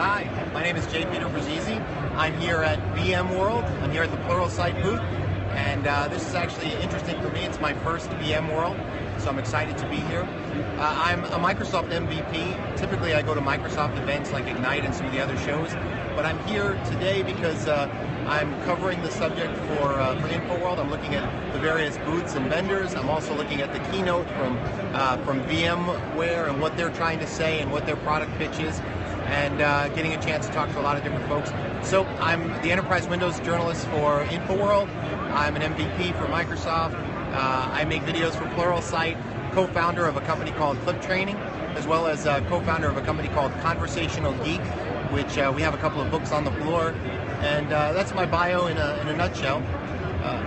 Hi, my name is J. Peter Bruzzese. I'm here at VMworld. I'm here at the Pluralsight booth, and this is actually interesting for me. It's my first VMworld, so I'm excited to be here. I'm a Microsoft MVP. Typically, I go to Microsoft events like Ignite and some of the other shows, but I'm here today because I'm covering the subject for InfoWorld. I'm looking at the various booths and vendors. I'm also looking at the keynote from VMware and what they're trying to say and what their product pitch is, and getting a chance to talk to a lot of different folks. So I'm the Enterprise Windows journalist for InfoWorld. I'm an MVP for Microsoft. I make videos for Pluralsight, co-founder of a company called Clip Training, as well as co-founder of a company called Conversational Geek, which we have a couple of books on the floor. And that's my bio in a nutshell.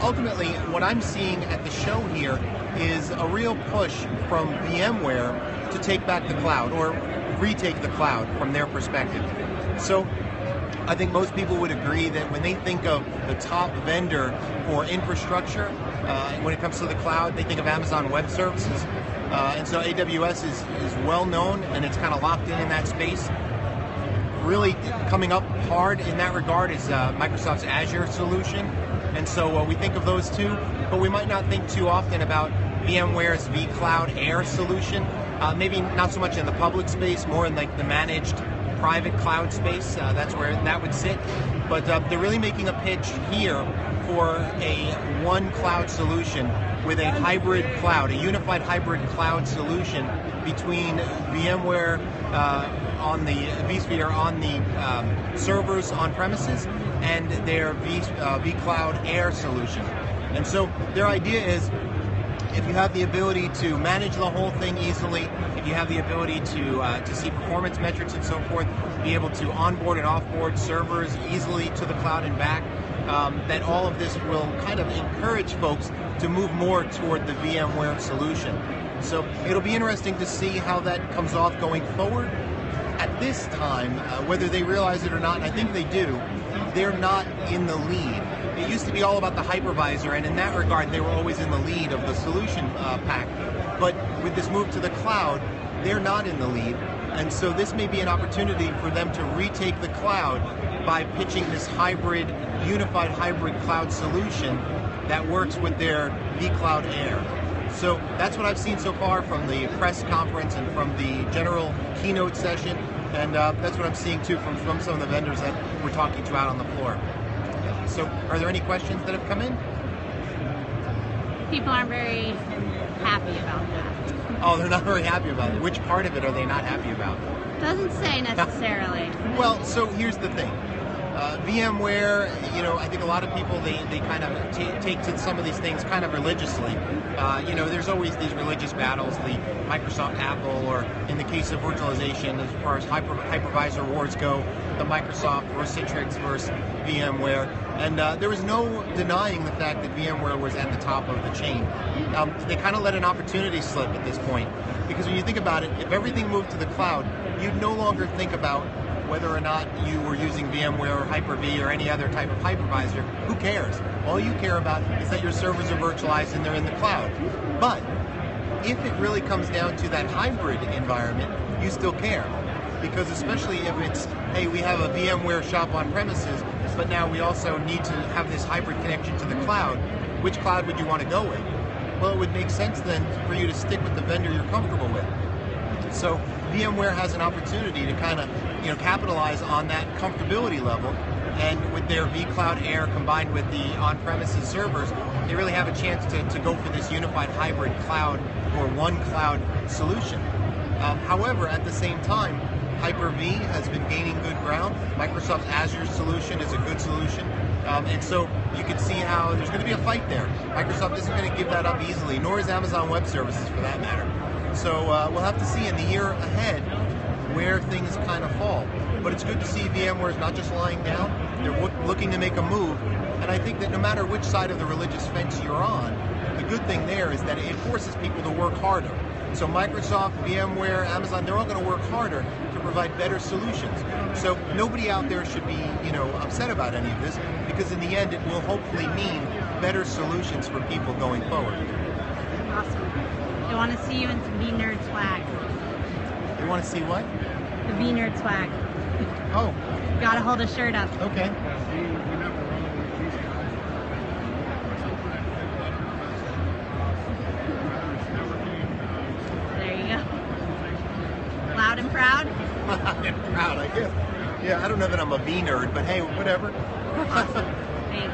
Ultimately, what I'm seeing at the show here is a real push from VMware to take back the cloud, or retake the cloud from their perspective. So I think most people would agree that when they think of the top vendor for infrastructure, when it comes to the cloud, they think of Amazon Web Services. And so AWS is well known, and it's kind of locked in that space. Really coming up hard in that regard is Microsoft's Azure solution. And so we think of those two, but we might not think too often about VMware's vCloud Air solution. Maybe not so much in the public space, more in like the managed private cloud space. That's where that would sit. But they're really making a pitch here for a one cloud solution with a hybrid cloud, a unified hybrid cloud solution between VMware on the vSphere on the servers on premises and their vCloud Air solution. And so their idea is, if you have the ability to manage the whole thing easily, if you have the ability to see performance metrics and so forth, be able to onboard and offboard servers easily to the cloud and back, that all of this will kind of encourage folks to move more toward the VMware solution. So it'll be interesting to see how that comes off going forward. At this time, whether they realize it or not, and I think they do, they're not in the lead. It used to be all about the hypervisor, and in that regard, they were always in the lead of the solution pack. But with this move to the cloud, they're not in the lead. And so this may be an opportunity for them to retake the cloud by pitching this hybrid, unified hybrid cloud solution that works with their vCloud Air. So that's what I've seen so far from the press conference and from the general keynote session, and that's what I'm seeing too from some of the vendors that we're talking to out on the floor. So are there any questions that have come in? People aren't very happy about that. Oh, they're not very happy about it. Which part of it are they not happy about? Doesn't say necessarily. Well, so here's the thing. VMware, I think a lot of people, they kind of take to some of these things kind of religiously. There's always these religious battles, the Microsoft Apple, or in the case of virtualization, as far as hypervisor wars go, the Microsoft versus Citrix versus VMware. And there was no denying the fact that VMware was at the top of the chain. They kind of let an opportunity slip at this point, because when you think about it, if everything moved to the cloud, you'd no longer think about whether or not you were using VMware or Hyper-V or any other type of hypervisor. Who cares? All you care about is that your servers are virtualized and they're in the cloud. But if it really comes down to that hybrid environment, you still care. Because especially if it's, hey, we have a VMware shop on premises, but now we also need to have this hybrid connection to the cloud, which cloud would you want to go with? Well, it would make sense then for you to stick with the vendor you're comfortable with. So VMware has an opportunity to kind of, capitalize on that comfortability level, and with their vCloud Air combined with the on-premises servers, they really have a chance to go for this unified hybrid cloud or one cloud solution. However, at the same time, Hyper-V has been gaining good ground. Microsoft's Azure solution is a good solution. And so you can see how there's going to be a fight there. Microsoft isn't going to give that up easily, nor is Amazon Web Services for that matter. So we'll have to see in the year ahead where things kind of fall. But it's good to see VMware is not just lying down, they're looking to make a move. And I think that no matter which side of the religious fence you're on, the good thing there is that it forces people to work harder. So Microsoft, VMware, Amazon, they're all going to work harder to provide better solutions. So nobody out there should be, upset about any of this, because in the end it will hopefully mean better solutions for people going forward. Awesome. I want to see you in some VNerd swag. You want to see what? The VNerd swag. Oh, Gotta hold a shirt up. okay. There you go. Loud and proud. I'm proud, I guess. Yeah, I don't know that I'm a V nerd, but hey, whatever. Hey.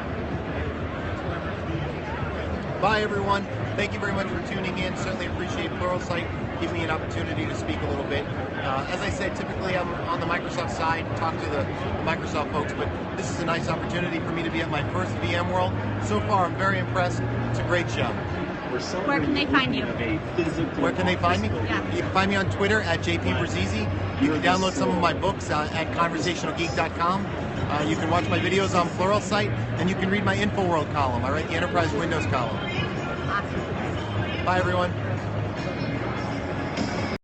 Bye, everyone. Thank you very much for tuning in. Certainly appreciate Pluralsight giving me an opportunity to speak a little bit. As I said, typically I'm on the Microsoft side, talk to the Microsoft folks, but this is a nice opportunity for me to be at my first VMworld. So far, I'm very impressed. It's a great show. Where can they find you? Where can they find me? Yeah. You can find me on Twitter at JP You can download some of my books at conversationalgeek.com. You can watch my videos on Pluralsight, and you can read my InfoWorld column. I write the Enterprise Windows column. Awesome. Bye, everyone.